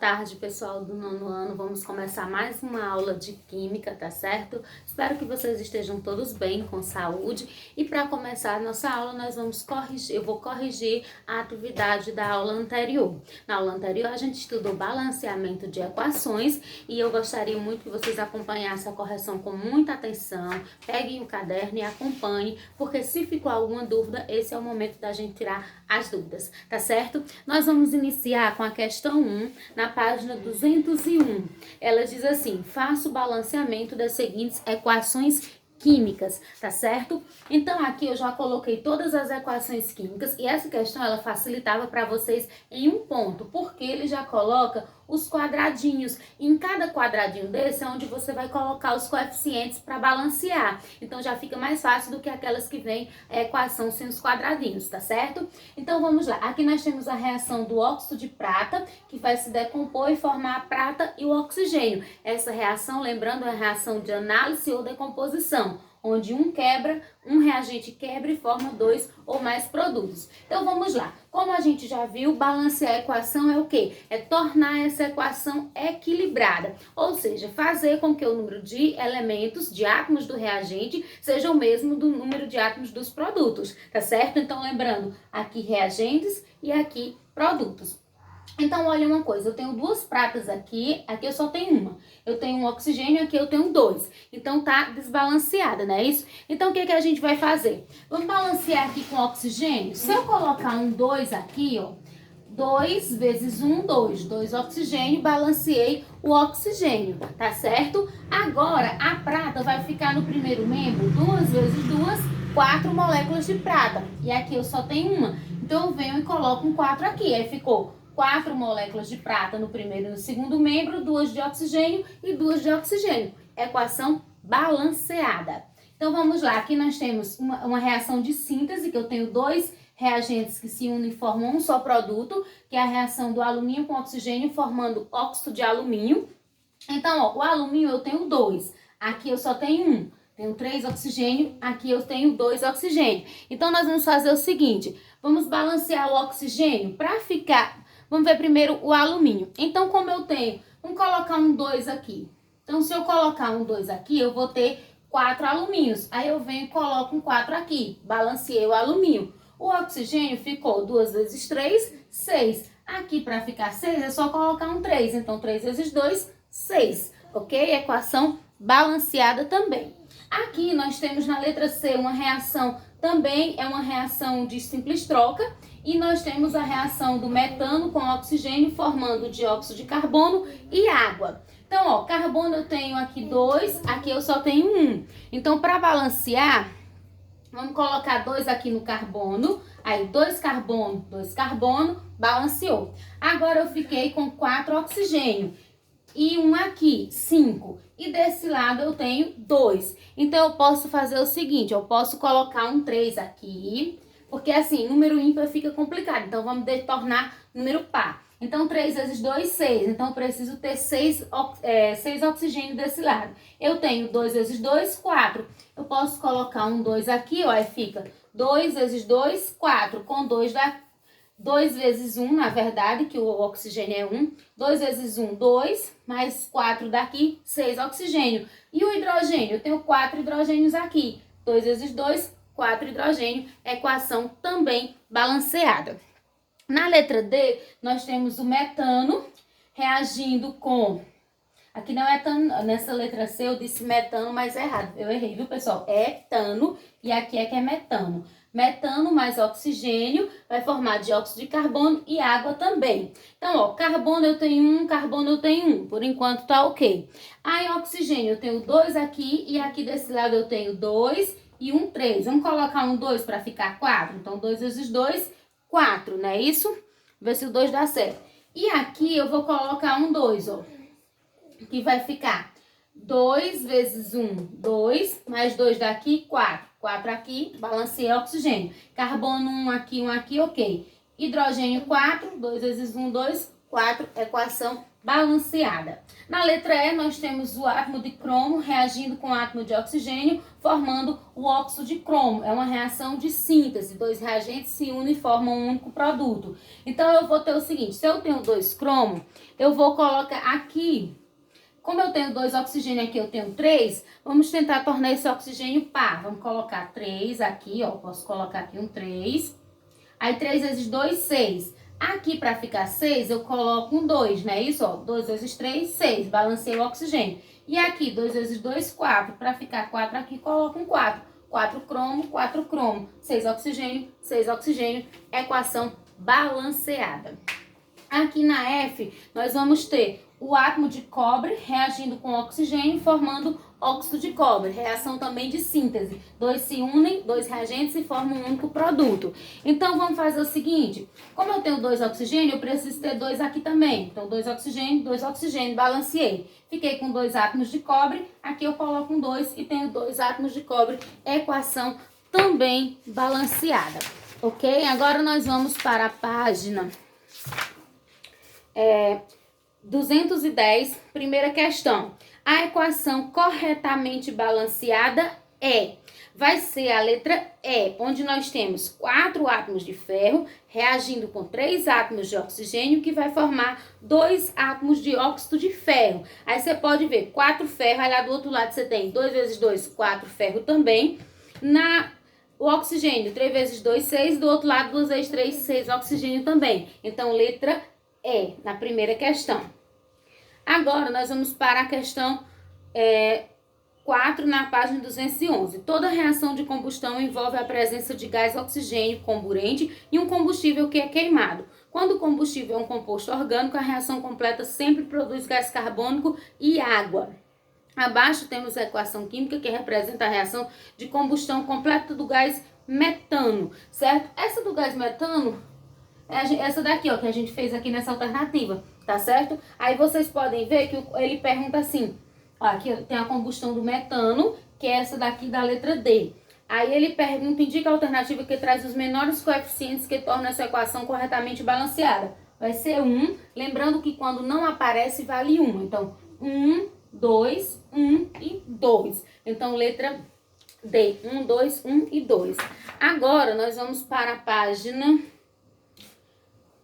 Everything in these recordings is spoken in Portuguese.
tarde, pessoal do nono ano. Vamos começar mais uma aula de química, tá certo? Espero que vocês estejam todos bem, com saúde. E para começar a nossa aula, eu vou corrigir a atividade da aula anterior. Na aula anterior, a gente estudou balanceamento de equações e eu gostaria muito que vocês acompanhassem a correção com muita atenção. Peguem o caderno e acompanhem, porque se ficou alguma dúvida, esse é o momento da gente tirar as dúvidas, tá certo? Nós vamos iniciar com a questão 1, na página 201. Ela diz assim: faça o balanceamento das seguintes equações químicas, tá certo? Então aqui eu já coloquei todas as equações químicas e essa questão ela facilitava para vocês em um ponto, porque ele já coloca os quadradinhos. E em cada quadradinho desse é onde você vai colocar os coeficientes para balancear. Então já fica mais fácil do que aquelas que vem a equação sem os quadradinhos, tá certo? Então vamos lá. Aqui nós temos a reação do óxido de prata, que vai se decompor e formar a prata e o oxigênio. Essa reação, lembrando, é a reação de análise ou decomposição, onde um reagente quebra e forma dois ou mais produtos. Então vamos lá. Como a gente já viu, balancear a equação é o quê? É tornar essa equação equilibrada, ou seja, fazer com que o número de elementos, de átomos do reagente, seja o mesmo do número de átomos dos produtos, tá certo? Então lembrando, aqui reagentes e aqui produtos. Então, olha uma coisa, eu tenho duas pratas aqui eu só tenho uma. Eu tenho um oxigênio, aqui eu tenho dois. Então, tá desbalanceada, não é isso? Então, o que a gente vai fazer? Vamos balancear aqui com oxigênio. Se eu colocar um 2 aqui, ó, 2 vezes 1, 2. 2 oxigênio, balanceei o oxigênio, tá certo? Agora, a prata vai ficar no primeiro membro, 2 vezes 2, 4 moléculas de prata. E aqui eu só tenho uma. Então, eu venho e coloco um 4 aqui. Aí ficou 4 moléculas de prata no primeiro e no segundo membro, 2 de oxigênio e 2 de oxigênio. Equação balanceada. Então vamos lá, aqui nós temos uma reação de síntese, que eu tenho dois reagentes que se unem e formam um só produto, que é a reação do alumínio com oxigênio, formando óxido de alumínio. Então, ó, o alumínio eu tenho 2, aqui eu só tenho 1. Tenho 3 oxigênio, aqui eu tenho 2 oxigênio. Então, nós vamos fazer o seguinte, vamos balancear o oxigênio para ficar... Vamos ver primeiro o alumínio. Então, como eu tenho, vamos colocar um 2 aqui. Então, se eu colocar um 2 aqui, eu vou ter 4 alumínios. Aí eu venho e coloco um 4 aqui, balanceei o alumínio. O oxigênio ficou 2 vezes 3, 6. Aqui, para ficar 6, é só colocar um 3. Então, 3 vezes 2, 6. Ok? Equação balanceada também. Aqui, nós temos na letra C uma reação, também é uma reação de simples troca. E nós temos a reação do metano com oxigênio, formando dióxido de carbono e água. Então, ó, carbono eu tenho aqui 2, aqui eu só tenho 1. Então, para balancear, vamos colocar 2 aqui no carbono. Aí, 2 carbono, balanceou. Agora, eu fiquei com 4 oxigênio. E um aqui, 5. E desse lado eu tenho 2. Então, eu posso fazer o seguinte, eu posso colocar um 3 aqui... Porque assim, número ímpar fica complicado. Então, vamos tornar número par. Então, 3 vezes 2, 6. Então, eu preciso ter 6 oxigênios desse lado. Eu tenho 2 vezes 2, 4. Eu posso colocar um 2 aqui, ó. Aí fica 2 vezes 2, 4. Com 2 dá 2 vezes 1, na verdade, que o oxigênio é 1. 2 vezes 1, 2. Mais 4 daqui, 6 oxigênio. E o hidrogênio? Eu tenho 4 hidrogênios aqui. 2 vezes 2, 4 hidrogênio, equação também balanceada. Na letra D, nós temos o metano reagindo com... Aqui não é etano, nessa letra C eu disse metano, mas é errado. Eu errei, viu, pessoal? É etano e aqui é que é metano. Metano mais oxigênio vai formar dióxido de carbono e água também. Então, ó, carbono eu tenho 1, carbono eu tenho 1. Por enquanto tá ok. Aí, oxigênio eu tenho 2 aqui e aqui desse lado eu tenho 2 e um 3. Vamos colocar um 2 para ficar 4? Então, 2 vezes 2, 4, não é isso? Ver se o 2 dá certo. E aqui eu vou colocar um 2, ó. Que vai ficar 2 vezes 1, 2. Mais 2 daqui, 4. 4 aqui, balanceei oxigênio. Carbono 1 aqui, ok. Hidrogênio 4, 2 vezes 1, 2, 4. Equação balanceada. Na letra E, nós temos o átomo de cromo reagindo com o átomo de oxigênio, formando o óxido de cromo. É uma reação de síntese. Dois reagentes se unem e formam um único produto. Então, eu vou ter o seguinte, se eu tenho 2 cromo, eu vou colocar aqui, como eu tenho 2 oxigênio aqui, eu tenho 3, vamos tentar tornar esse oxigênio par. Vamos colocar 3 aqui, ó, posso colocar aqui um 3. Aí 3 vezes 2, 6. Aqui, para ficar 6, eu coloco um 2, não é isso? Ó, 2 vezes 3, 6. Balancei o oxigênio. E aqui, 2 vezes 2, 4. Para ficar 4 aqui, coloco um 4. 4 cromo, 4 cromo. 6 oxigênio, 6 oxigênio. Equação balanceada. Aqui na F, nós vamos ter o átomo de cobre reagindo com oxigênio, formando óxido de cobre. Reação também de síntese. Dois se unem, 2 reagentes e formam um único produto. Então, vamos fazer o seguinte. Como eu tenho 2 oxigênio, eu preciso ter 2 aqui também. Então, 2 oxigênio, balanceei. Fiquei com 2 átomos de cobre. Aqui eu coloco um 2 e tenho 2 átomos de cobre. Equação também balanceada. Ok? Agora nós vamos para a página 210, primeira questão. A equação corretamente balanceada vai ser a letra E, onde nós temos 4 átomos de ferro reagindo com 3 átomos de oxigênio, que vai formar 2 átomos de óxido de ferro. Aí você pode ver 4 ferro, aí lá do outro lado você tem 2 vezes 2, 4 ferro também. O oxigênio, 3 vezes 2, 6, do outro lado 2 vezes 3, 6 oxigênio também. Então, letra E, na primeira questão. Agora, nós vamos para a questão 4, na página 211. Toda reação de combustão envolve a presença de gás oxigênio, comburente, e um combustível que é queimado. Quando o combustível é um composto orgânico, a reação completa sempre produz gás carbônico e água. Abaixo temos a equação química que representa a reação de combustão completa do gás metano, certo? Essa do gás metano é essa daqui, ó, que a gente fez aqui nessa alternativa, tá certo? Aí vocês podem ver que ele pergunta assim, ó, aqui tem a combustão do metano, que é essa daqui da letra D. Aí ele pergunta, indica a alternativa que traz os menores coeficientes que tornam essa equação corretamente balanceada. Vai ser 1, lembrando que quando não aparece vale 1. Então, 1, 2, 1 e 2. Então, letra D, 1, 2, 1 e 2. Agora, nós vamos para a página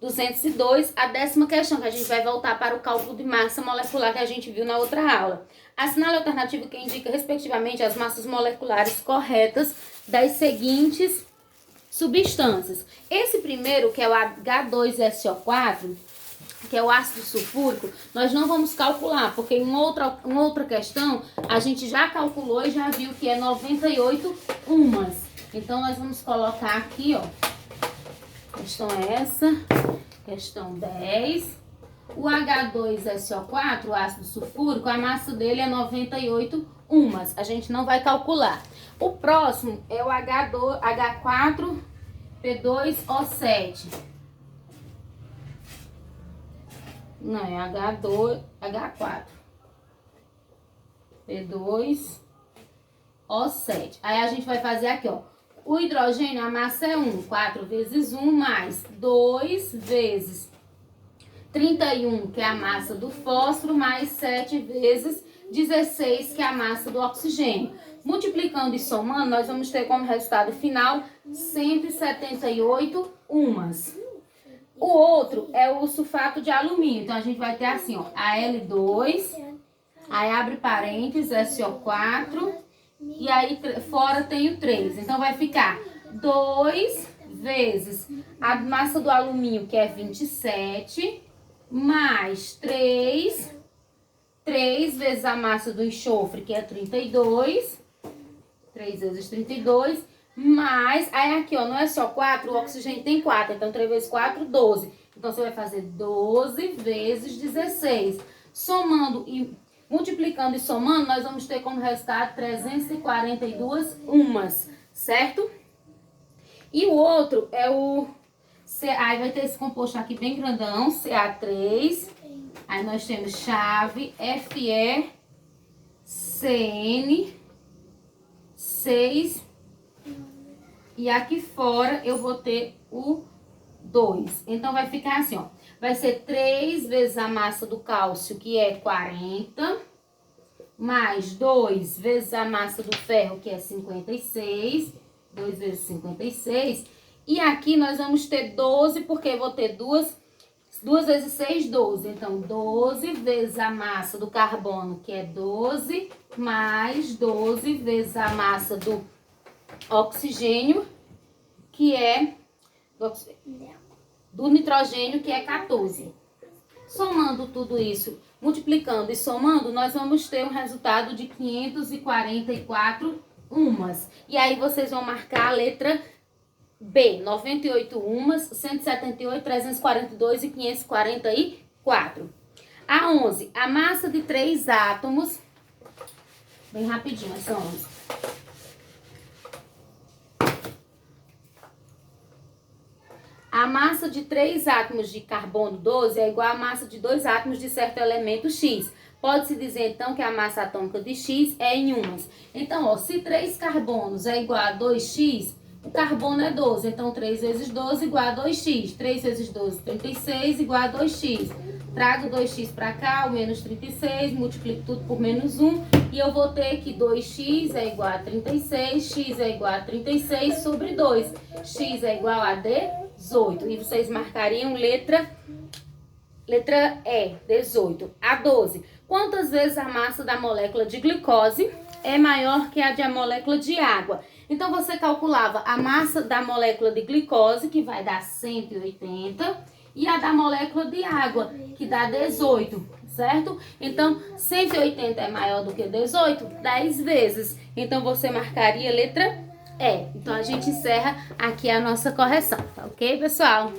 202, a 10ª questão, que a gente vai voltar para o cálculo de massa molecular que a gente viu na outra aula. Assinale a alternativa que indica, respectivamente, as massas moleculares corretas das seguintes substâncias. Esse primeiro, que é o H2SO4, que é o ácido sulfúrico, nós não vamos calcular, porque em outra questão a gente já calculou e já viu que é 98 umas. Então, nós vamos colocar aqui, ó, questão é essa, questão 10. O H2SO4, o ácido sulfúrico, a massa dele é 98 umas. A gente não vai calcular. O próximo é o H4P2O7. Não, é H4. P2O7. Aí a gente vai fazer aqui, ó. O hidrogênio, a massa é 1. 4 vezes 1 mais 2 vezes 31, que é a massa do fósforo, mais 7 vezes 16, que é a massa do oxigênio. Multiplicando e somando, nós vamos ter como resultado final 178 umas. O outro é o sulfato de alumínio. Então, a gente vai ter assim, ó, Al2, aí abre parênteses, SO4, e aí fora tem o 3. Então, vai ficar 2 vezes a massa do alumínio, que é 27, mais 3 vezes a massa do enxofre, que é 32, 3 vezes 32, mais, aí aqui, ó, não é só 4, o oxigênio tem 4, então 3 vezes 4, 12. Então, você vai fazer 12 vezes 16. Somando e multiplicando e somando, nós vamos ter como resultado 342 umas, certo? E o outro é o... Aí vai ter esse composto aqui bem grandão, Ca3. Aí nós temos chave, FeCN, 6. E aqui fora eu vou ter o 2. Então, vai ficar assim, ó. vai ser 3 vezes a massa do cálcio, que é 40, mais 2 vezes a massa do ferro, que é 56, 2 vezes 56. E aqui nós vamos ter 12, porque eu vou ter 2 vezes 6, 12. Então, 12 vezes a massa do carbono, que é 12, mais 12 vezes a massa do oxigênio, que é do nitrogênio, que é 14. Somando tudo isso, multiplicando e somando, nós vamos ter um resultado de 544 umas. E aí vocês vão marcar a letra B, 98 umas, 178, 342 e 544. A 11, a massa de 3 átomos, bem rapidinho, essa 11. A massa de 3 átomos de carbono 12 é igual à massa de 2 átomos de certo elemento X. Pode-se dizer, então, que a massa atômica de X é em umas. Então, ó, se 3 carbonos é igual a 2X, o carbono é 12. Então, 3 vezes 12 igual a 2X. 3 vezes 12, 36, igual a 2X. Trago 2X para cá, o menos 36, multiplico tudo por menos 1. E eu vou ter que 2X é igual a 36, X é igual a 36 sobre 2. X é igual a 18. E vocês marcariam letra E, 18. A 12. Quantas vezes a massa da molécula de glicose é maior que a de a molécula de água? Então, você calculava a massa da molécula de glicose, que vai dar 180, e a da molécula de água, que dá 18, certo? Então, 180 é maior do que 18, 10 vezes. Então, você marcaria a letra E. Então, a gente encerra aqui a nossa correção, tá ok, pessoal?